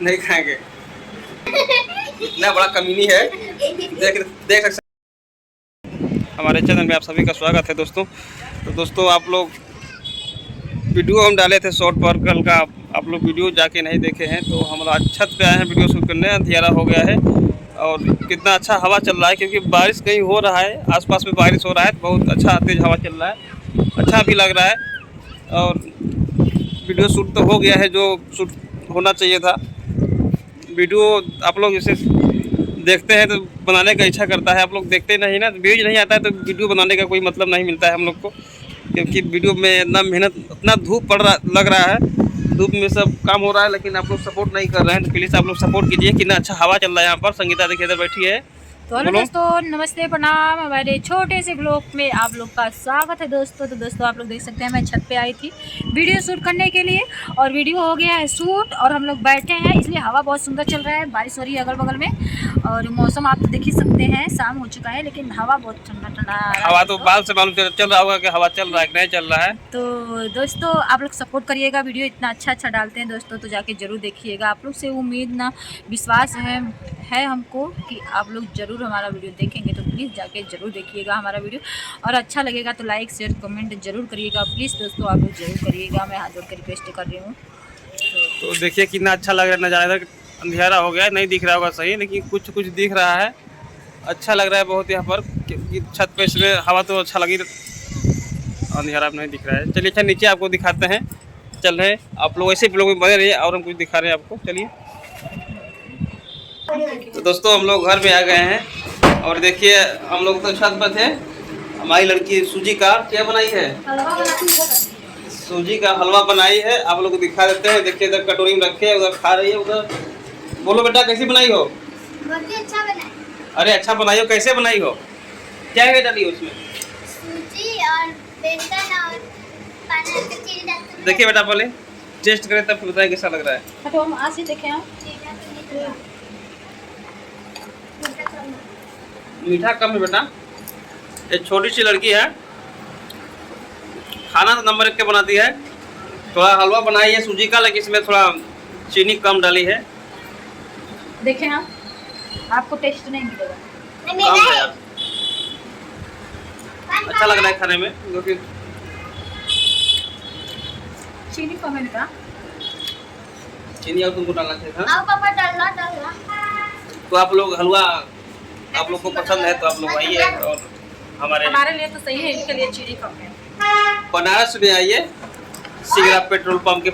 नहीं खाएंगे। इतना बड़ा कमीनी है, देख सकते। हमारे चैनल में आप सभी का स्वागत है दोस्तों। तो दोस्तों आप लोग वीडियो हम डाले थे शॉर्ट पर कल का, आप लोग वीडियो जाके नहीं देखे हैं तो हम लोग छत पे आए हैं वीडियो शूट करने। अंधियारा हो गया है और कितना अच्छा हवा चल रहा है, क्योंकि बारिश कहीं हो रहा है, आसपास में बारिश हो रहा है, बहुत अच्छा तेज़ हवा चल रहा है, अच्छा भी लग रहा है। और वीडियो शूट तो हो गया है जो शूट होना चाहिए था। वीडियो आप लोग जैसे देखते हैं तो बनाने का इच्छा करता है, आप लोग देखते नहीं ना, व्यूज नहीं आता है तो वीडियो बनाने का कोई मतलब नहीं मिलता है हम लोग को, क्योंकि वीडियो में इतना मेहनत, इतना धूप लग रहा है, धूप में सब काम हो रहा है, लेकिन आप लोग सपोर्ट नहीं कर रहे हैं। तो प्लीज़ आप लोग सपोर्ट कीजिए। कितना अच्छा हवा चल रहा है यहाँ पर। संगीता देखिए इधर बैठी है। तो हेलो दोस्तों, नमस्ते, प्रणाम। हमारे छोटे से ब्लॉग में आप लोग का स्वागत है दोस्तों। तो दोस्तों आप लोग देख सकते हैं मैं छत पे आई थी वीडियो शूट करने के लिए, और वीडियो हो गया है शूट और हम लोग बैठे हैं, इसलिए हवा बहुत सुंदर चल रहा है। बारिश हो रही है अगल बगल में और मौसम आप देख ही सकते हैं, शाम हो चुका है लेकिन हवा बहुत ठंडा ठंडा। हवा तो बाल से मालूम चल रहा होगा कि हवा चल रहा है कि नहीं चल रहा है। तो दोस्तों आप लोग सपोर्ट करिएगा, वीडियो इतना अच्छा डालते हैं दोस्तों, तो जाके जरूर देखिएगा। आप लोग से उम्मीद ना विश्वास है हमको कि आप लोग ज़रूर हमारा वीडियो देखेंगे, तो प्लीज़ जाके ज़रूर देखिएगा हमारा वीडियो, और अच्छा लगेगा तो लाइक शेयर कमेंट ज़रूर करिएगा। प्लीज़ दोस्तों आप लोग ज़रूर करिएगा, मैं हाथ जोड़ कर रिक्वेस्ट कर रही हूँ। तो देखिए कितना अच्छा लग रहा है नज़ारा। अंधेरा हो गया, नहीं दिख रहा होगा सही, लेकिन कुछ कुछ दिख रहा है, अच्छा लग रहा है बहुत यहाँ पर, क्योंकि छत पे इसमें हवा तो अच्छा लगी, अंधेरा नहीं दिख रहा है। चलिए अच्छा नीचे आपको दिखाते हैं, चल रहे आप लोग ऐसे ब्लॉग में बने रहिए और हम कुछ दिखा रहे हैं आपको। चलिए तो दोस्तों हम लोग घर में आ गए हैं और देखिए हम लोग तो छत पर थे। हमारी लड़की सूजी का क्या बनाई है, सूजी का हलवा बनाई है, आप लोग को दिखा देते हैं। देखिए इधर कटोरी में रखे, उधर खा रही है, उधर। बोलो बेटा कैसी बनाई हो? बहुत ही अच्छा बनाई। अरे अच्छा बनाई हो, कैसे बनाई हो, क्या क्या डाली हो उसमें? सूजी और बेसन और पानी का चीनी डालते हैं। देखिए बेटा पहले टेस्ट करें तब बताएं कैसा लग रहा है। तो हम आज ही देखें हम मीठा कम है बेटा, एक छोटी सी लड़की है, खाना तो नंबर 1 के बनाती है। थोड़ा हलवा बनाई है सूजी का, लेकिन इसमें थोड़ा चीनी कम डाली है। देखें हम, आपको टेस्ट नहीं मिलेगा, कम है यार, अच्छा लग रहा है खाने में, क्योंकि चीनी कम है बेटा। चीनी और तुमको डालना चाहिए था। आओ पापा डालना। तो आप लोग हलवा आप लोग को पसंद है तो आप लोग आइए, और हमारे लिए तो सही है, इनके लिए चीनी कम है। बनारस में आइए, सिगरा पेट्रोल पंप के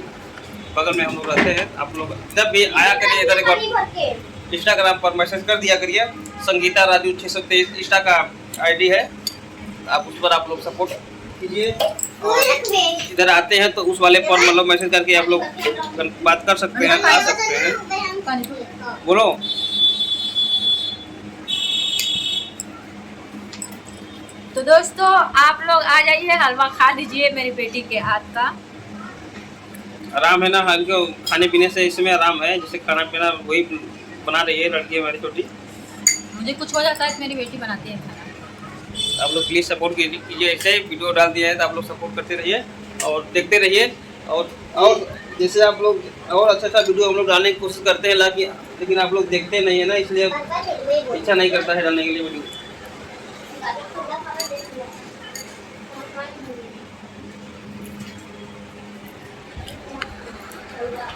बगल में हम लोग रहते हैं। आप लोग जब भी आया करिए इधर, एक बार इंस्टाग्राम पर मैसेज कर दिया करिए, संगीता राजू 623 इंस्टा का आईडी है, आप उस पर आप लोग सपोर्ट कीजिए। इधर आते हैं तो उस वाले पर मतलब मैसेज करके आप लोग बात कर सकते हैं, आ सकते हैं। बोलो तो दोस्तों आप लोग आ जाइए, हलवा खा लीजिए मेरी बेटी के हाथ का। आराम है ना, हल्के खाने पीने से इसमें आराम है, जैसे खाना पीना वही बना रही है लड़की हमारी छोटी। मुझे कुछ हो जाता है तो मेरी बेटी बनाती है खाना। आप लोग प्लीज़ सपोर्ट कीजिए, ऐसे वीडियो डाल दिया है तो आप लोग सपोर्ट करते रहिए और देखते रहिए। और जैसे आप लोग और अच्छा वीडियो हम लोग डालने की कोशिश करते हैं, लेकिन आप लोग देखते नहीं है ना, इसलिए इच्छा नहीं करता है डालने के लिए वीडियो।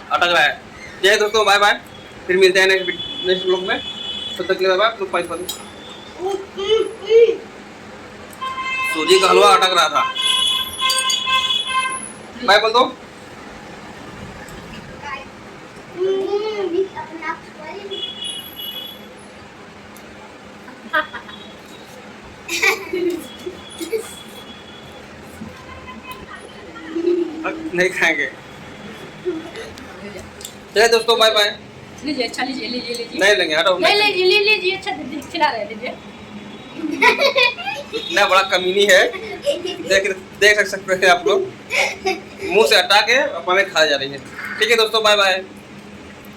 अटक रहा है। जय दोस्तों, बाय बाय, फिर मिलते हैं नेक्स्ट ब्लॉग में। तब तक के लिए बाय बाय। सूजी का हलवा अटक रहा था, बाय बोल दो। नहीं खाएंगे। चलिए दोस्तों बाय बाय। लीजिए, अच्छा लीजिए। नहीं लेंगे, हटो। लीजिए, अच्छा खिला रहे लीजिए। इतना बड़ा कमीनी है, देख सकते हैं आप लोग, मुंह से हटा के अपने खा जा रही है। ठीक है दोस्तों, बाय बाय।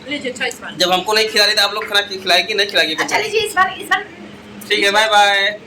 लीजिए, अच्छा इस बार जब हमको नहीं खिला रही तो आप लोग खाना खिलाएगी नहीं खिलाएगी? अच्छा लीजिए इस बार। ठीक है, बाय बाय।